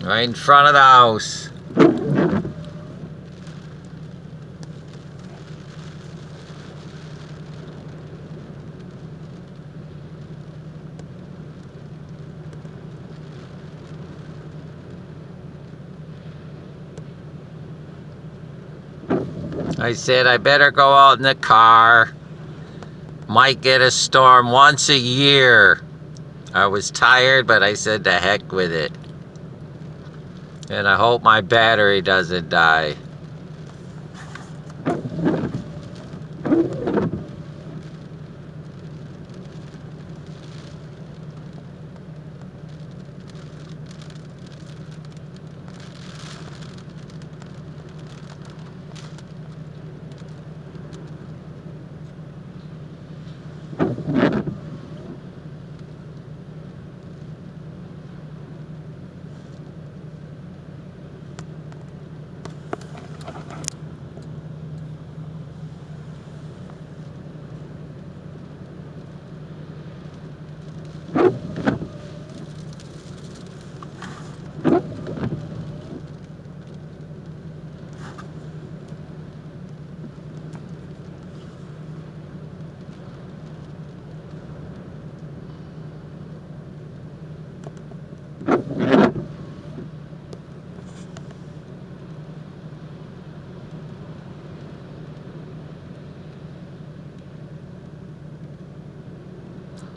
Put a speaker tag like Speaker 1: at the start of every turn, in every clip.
Speaker 1: Right in front of the house. I said I better go out in the car. Might get a storm once a year. I was tired, but I said to heck with it. And I hope my battery doesn't die.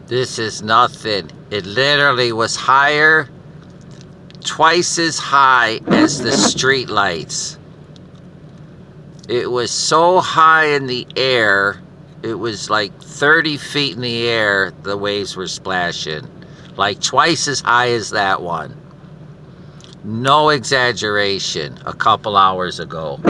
Speaker 1: This is nothing. It literally was higher, twice as high as the street lights. It was so high in the air, it was like 30 feet in the air, the waves were splashing. Like twice as high as that one. No exaggeration, a couple hours ago.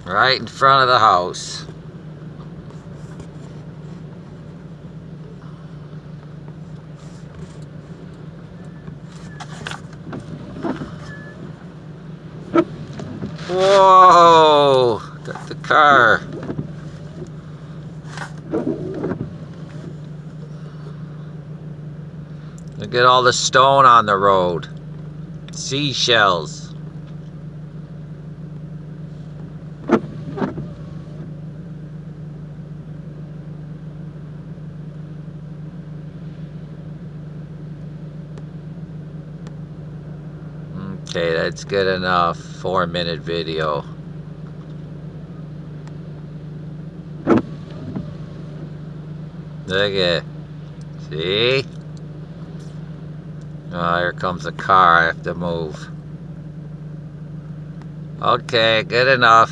Speaker 1: Right in front of the house. Whoa! Got the car. Look at all the stone on the road. Seashells. Okay, that's good enough. 4-minute video. Look at it. See? Oh, here comes a car. I have to move. Okay, good enough.